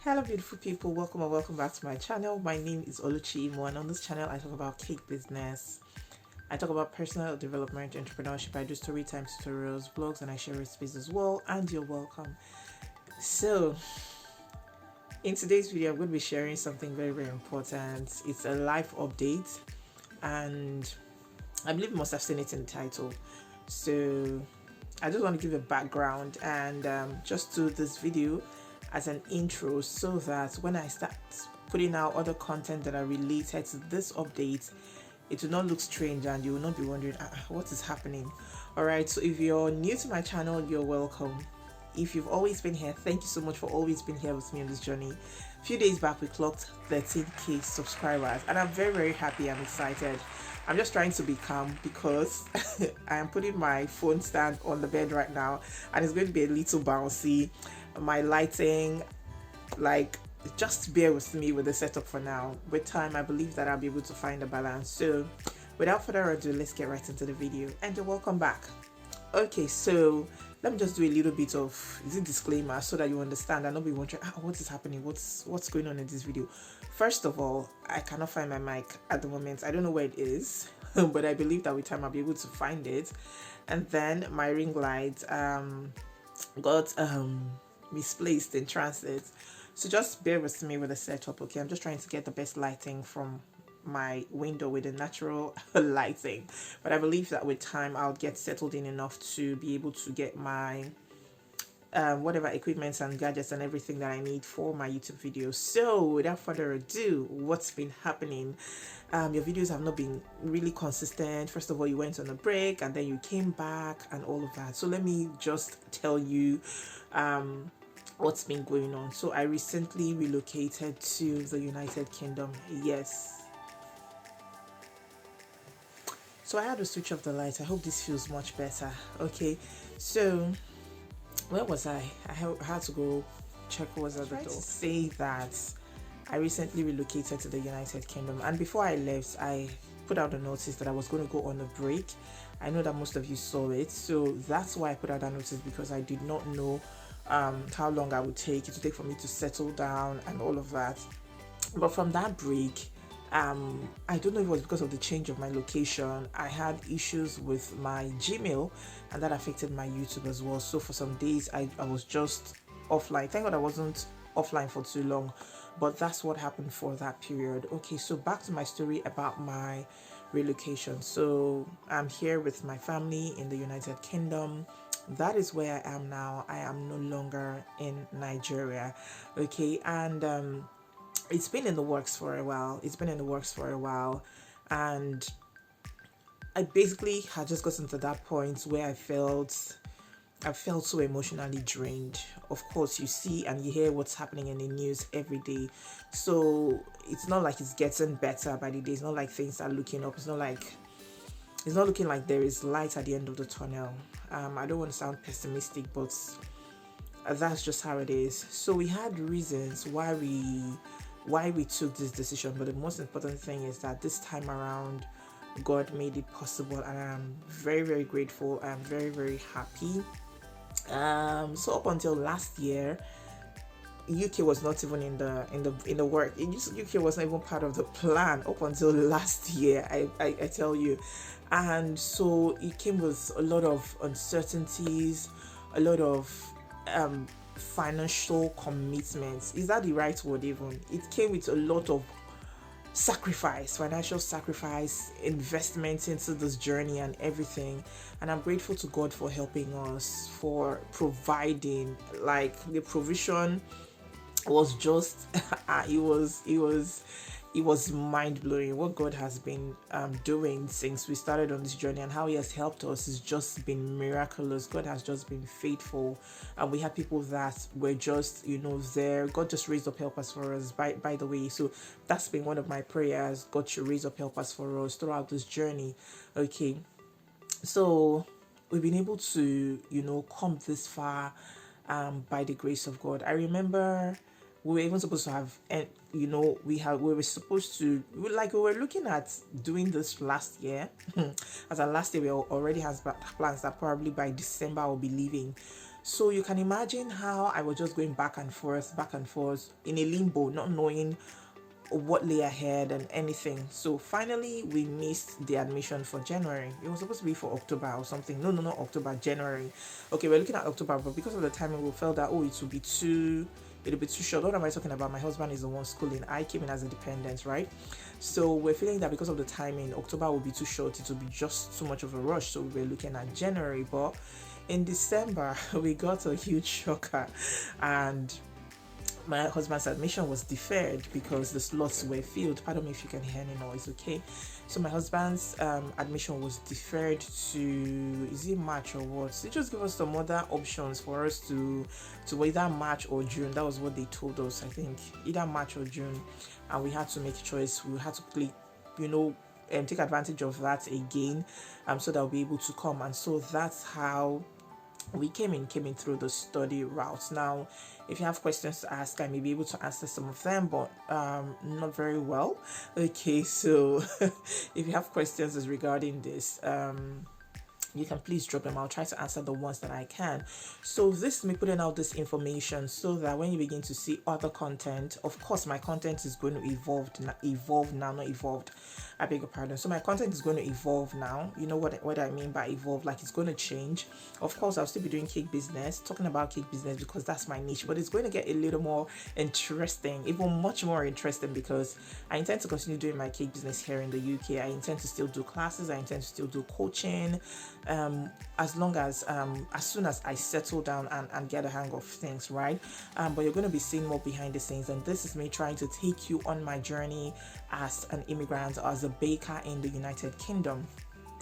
Hello beautiful people, welcome and welcome back to my channel. My name is Oluchi Imo, and on this channel I talk about cake business. I talk about personal development, entrepreneurship. I do story time tutorials, vlogs, and I share recipes as well, and you're welcome. So in today's video I'm going to be sharing something very important. It's a life update, and I believe you must have seen it in the title. So I just want to give a background and just do this video as an intro so that when I start putting out other content that are related to this update, it will not look strange and you will not be wondering what is happening. Alright, so if you're new to my channel, you're welcome. If you've always been here, thank you so much for always being here with me on this journey. A few days back we clocked 13k subscribers and I'm very happy. I'm excited. I'm just trying to be calm because I am putting my phone stand on the bed right now and it's going to be a little bouncy. My lighting, just bear with me with the setup for now. With time I believe that I'll be able to find a balance. So without further ado, let's get right into the video and you're welcome back. Okay, so let me just do a little bit of disclaimer so that you understand and not be wondering what is happening, what's going on in this video. First of all, I cannot find my mic at the moment. I don't know where it is but I believe that with time I'll be able to find it. And then my ring light got misplaced in transit, so just bear with me with the setup. Okay, I'm just trying to get the best lighting from my window with the natural lighting, but I believe that with time I'll get settled in enough to be able to get my whatever equipment and gadgets and everything that I need for my YouTube videos. So without further ado, what's been happening? Your videos have not been really consistent. First of all, you went on a break and then you came back and all of that. So let me just tell you what's been going on. So I recently relocated to the United Kingdom. Yes, so I had to switch off the light. I hope this feels much better. Okay, so where was I had to go check who was at the door. Say that I recently relocated to the United Kingdom, and before I left I put out a notice that I was going to go on a break. I know that most of you saw it, so that's why I put out that notice, because I did not know how long it would take for me to settle down and all of that. But from that break, I don't know if it was because of the change of my location, I had issues with my Gmail and that affected my YouTube as well. So for some days I was just offline. Thank God I wasn't offline for too long, but that's what happened for that period. Okay, so back to my story about my relocation. So I'm here with my family in the United Kingdom. That is where I am now. I am no longer in Nigeria. Okay, and it's been in the works for a while. And I basically had just gotten to that point where I felt so emotionally drained. Of course, you see and you hear what's happening in the news every day, so it's not like it's getting better by the day. It's not like things are looking up. It's not looking like there is light at the end of the tunnel. I don't want to sound pessimistic, but that's just how it is. So we had reasons why we took this decision, but the most important thing is that this time around God made it possible, and I'm very grateful. I'm very happy. So up until last year, UK was not even in the work. UK was not even part of the plan up until last year. I tell you. And so it came with a lot of uncertainties, a lot of financial commitments. Is that the right word even? It came with a lot of financial sacrifice, investment into this journey and everything. And I'm grateful to God for helping us, for providing. Like, the provision was just it was mind-blowing. What God has been doing since we started on this journey and how he has helped us has just been miraculous. God has just been faithful, and we had people that were just there. God just raised up helpers for us, by the way. So that's been one of my prayers. God should raise up helpers for us throughout this journey. Okay, so we've been able to come this far by the grace of God. I remember we were even supposed to have, and we were looking at doing this last year. As our last year, we already has plans that probably by December I'll be leaving. So you can imagine how I was just going back and forth in a limbo, not knowing what lay ahead and anything. So finally we missed the admission for January. It was supposed to be for October or something. No, not October, January. Okay, we're looking at October, but because of the timing we felt that it'll be too short. What am I talking about? My husband is the one schooling. I came in as a dependent, right? So we're feeling that because of the timing, October will be too short. It will be just too much of a rush. So we're looking at January. But in December, we got a huge shocker, and my husband's admission was deferred because the slots were filled. Pardon me if you can hear any noise, okay? So my husband's admission was deferred to, is it March or what? So they just give us some other options for us to either March or June. That was what they told us, I think, either March or June. And we had to make a choice. We had to click, take advantage of that again, so that we'll be able to come. And so that's how we came in through the study route. Now, if you have questions to ask, I may be able to answer some of them, but not very well. Okay, so if you have questions as regarding this, you can please drop them. I'll try to answer the ones that I can. So this is me putting out this information so that when you begin to see other content, of course my content is going to I beg your pardon. So my content is going to evolve now. You know what I mean by evolve, like it's going to change. Of course, I'll still be doing cake business, talking about cake business because that's my niche, but it's going to get a little more interesting, even much more interesting, because I intend to continue doing my cake business here in the UK. I intend to still do classes. I intend to still do coaching, as soon as I settle down and get a hang of things, right? But you're going to be seeing more behind the scenes, and this is me trying to take you on my journey as an immigrant, as a baker in the United Kingdom.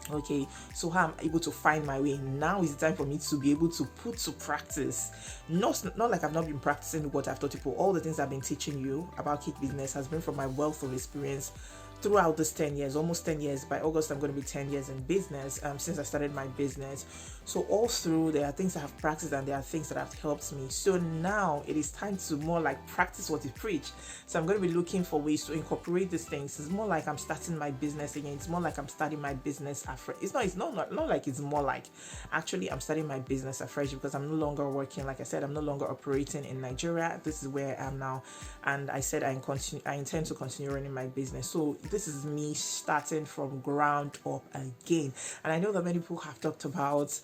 Okay, so how I'm able to find my way. Now is the time for me to be able to put to practice, not like I've not been practicing what I've taught people. All the things I've been teaching you about cake business has been from my wealth of experience throughout this 10 years, almost 10 years. By August, I'm going to be 10 years in business, since I started my business. So all through, there are things I have practiced and there are things that have helped me. So now it is time to more like practice what you preach. So I'm going to be looking for ways to incorporate these things. It's more like I'm starting my business again. It's more like I'm starting my business afresh. It's not like, it's more like actually I'm starting my business afresh, because I'm no longer working. Like I said, I'm no longer operating in Nigeria. This is where I am now. And I said I intend to continue running my business. So this is me starting from ground up again. And I know that many people have talked about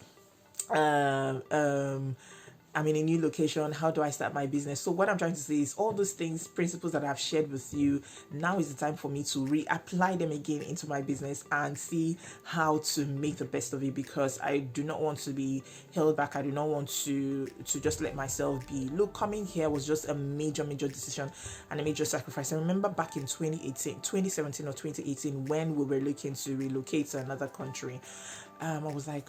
I'm in a new location. How do I start my business? So what I'm trying to say is all those things, principles that I've shared with you, now is the time for me to reapply them again into my business and see how to make the best of it, because I do not want to be held back. I do not want to just let myself be. Look, coming here was just a major decision and a major sacrifice. I remember back in 2017 or 2018, when we were looking to relocate to another country, I was like,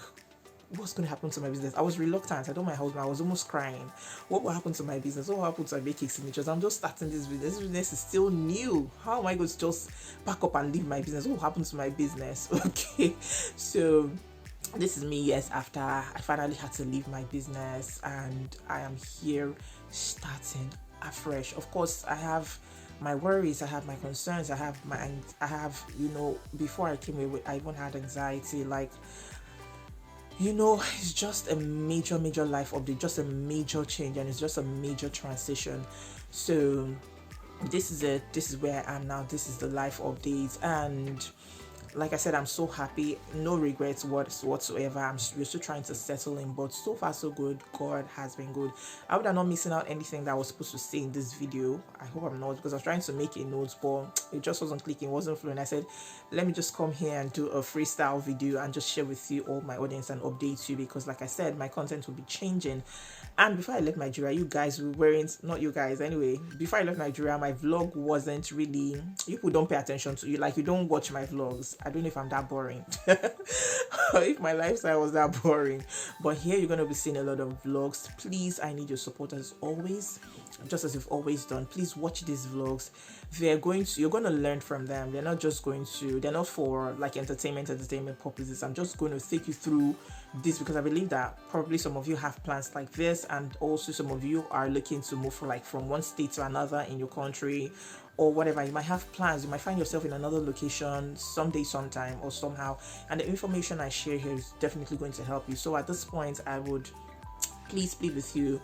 what's going to happen to my business? I was reluctant. I told my husband, I was almost crying. What will happen to my business? What will happen to my cake signatures? I'm just starting this business. This business is still new. How am I going to just pack up and leave my business? What will happen to my business? Okay, so this is me years after I finally had to leave my business, and I am here starting afresh. Of course, I have my worries, I have my concerns, I have before I came away, I even had anxiety, like, it's just a major life update, just a major change, and it's just a major transition. So this is it. This is where I am now. This is the life update, and like I said, I'm so happy. No regrets whatsoever. We're still trying to settle in, but so far so good. God has been good. I hope I'm not missing out anything that I was supposed to say in this video. I hope I'm not, because I was trying to make a note, but it just wasn't clicking, wasn't flowing. I said, let me just come here and do a freestyle video and just share with you, all my audience, and update you, because like I said, my content will be changing. And before I left Nigeria, before I left Nigeria, my vlog wasn't really, people don't pay attention to you, like you don't watch my vlogs. I don't know if I'm that boring if my lifestyle was that boring, but here you're going to be seeing a lot of vlogs. Please, I need your support as always, just as you've always done. Please watch these vlogs. You're going to learn from them. They're not for like entertainment purposes. I'm just going to take you through this because I believe that probably some of you have plans like this, and also some of you are looking to move from one state to another in your country, or whatever. You might have plans. You might find yourself in another location someday, sometime, or somehow, and the information I share here is definitely going to help you. So at this point, I would please plead with you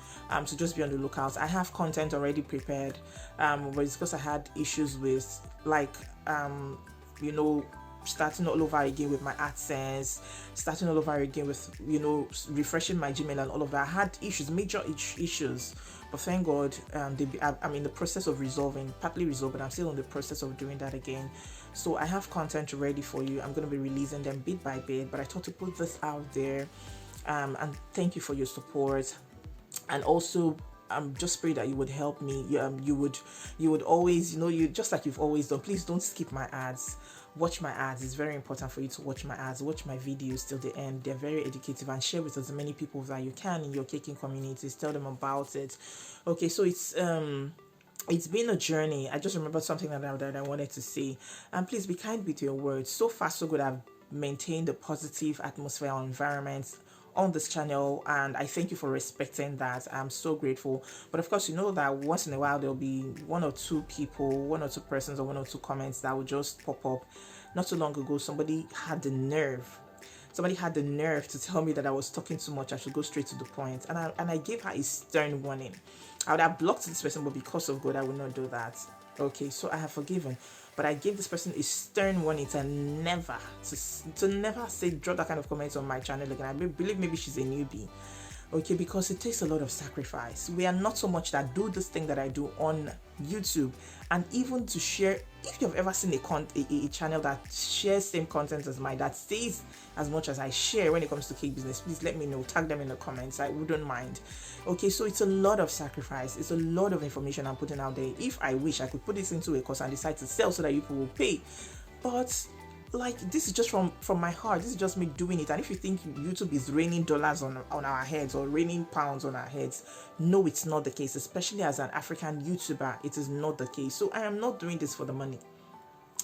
to just be on the lookout. I have content already prepared, but it's because I had issues with like you know, starting all over again with my AdSense, starting all over again with, you know, refreshing my Gmail and all of that. I had issues, major issues, but thank God I'm in the process of resolving, partly resolved, but I'm still in the process of doing that again. So I have content ready for you. I'm going to be releasing them bit by bit, but I thought to put this out there, and thank you for your support. And also just pray that you would help me. You would always, you know, you just like you've always done, please don't skip my ads. Watch my ads. It's very important for you to watch my ads, watch my videos till the end. They're very educative, and share with as many people that you can in your caking communities. Tell them about it. Okay, so it's been a journey. I just remembered something that I wanted to say. And please be kind with your words. So far so good. I've maintained a positive atmosphere or environment on this channel, and I thank you for respecting that. I'm so grateful. But of course, you know that once in a while there'll be one or two people, one or two persons, or one or two comments that will just pop up. Not too long ago, somebody had the nerve to tell me that I was talking too much. I should go straight to the point, and I gave her a stern warning. I would have blocked this person, but because of God, I would not do that. Okay, so I have forgiven, but I gave this person a stern warning to never say, drop that kind of comments on my channel again. I believe maybe she's a newbie. Okay, because it takes a lot of sacrifice. We are not so much that do this thing that I do on YouTube, and even to share. If you've ever seen a channel that shares same content as mine, that says as much as I share when it comes to cake business, please let me know. Tag them in the comments. I wouldn't mind. Okay, so it's a lot of sacrifice. It's a lot of information I'm putting out there. If I wish, I could put this into a course and decide to sell so that people will pay, but like, this is just from my heart. This is just me doing it. And if you think YouTube is raining dollars on our heads or raining pounds on our heads, no, it's not the case. Especially as an African YouTuber, it is not the case. So I am not doing this for the money.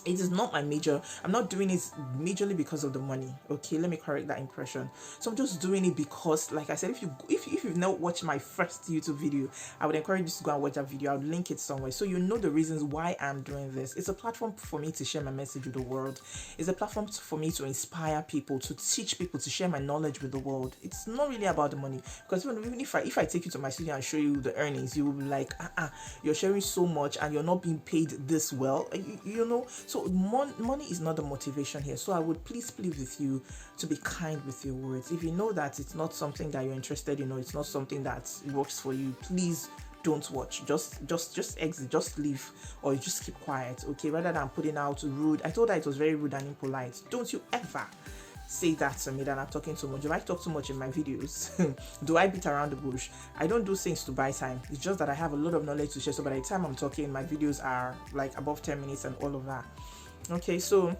It is not my major. I'm not doing it majorly because of the money. Okay, let me correct that impression. So I'm just doing it because, like I said, if you've not watched my first YouTube video, I would encourage you to go and watch that video. I'll link it somewhere so you know the reasons why I'm doing this. It's a platform for me to share my message with the world. It's a platform for me to inspire people, to teach people, to share my knowledge with the world. It's not really about the money, because even if I take you to my studio and show you the earnings, you will be like, you're sharing so much and you're not being paid this well. You know. So money is not the motivation here. So I would please plead with you to be kind with your words. If you know that it's not something that you're interested in, or it's not something that works for you, please don't watch. Just exit, just leave, or you just keep quiet. Okay, rather than putting out rude. I told her it was very rude and impolite. Don't you ever say that to me that I'm talking too much. Do I talk too much in my videos? Do I beat around the bush? I don't do things to buy time. It's just that I have a lot of knowledge to share, so by the time I'm talking, my videos are like above 10 minutes and all of that. Okay, so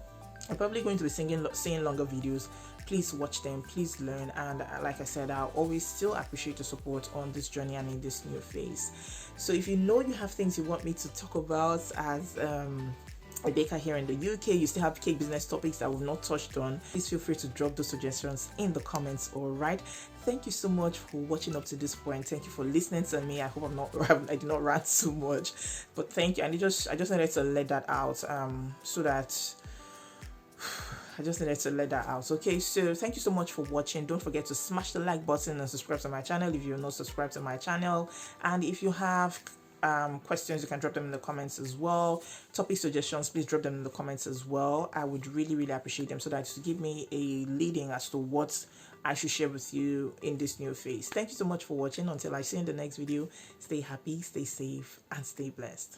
I'm probably going to be saying longer videos. Please watch them, please learn, and like I said, I'll always still appreciate your support on this journey and in this new phase. So if you know you have things you want me to talk about as a baker here in the UK, you still have cake business topics that we've not touched on, please feel free to drop those suggestions in the comments. All right, thank you so much for watching up to this point. Thank you for listening to me. I hope I did not rant too much, but thank you. And I just needed to let that out, so that I just needed to let that out. Okay, so thank you so much for watching. Don't forget to smash the like button and subscribe to my channel if you're not subscribed to my channel. And if you have questions, you can drop them in the comments as well. Topic suggestions, please drop them in the comments as well. I would really appreciate them, so that to give me a leading as to what I should share with you in this new phase. Thank you so much for watching. Until I see you in the next video, stay happy, stay safe, and stay blessed.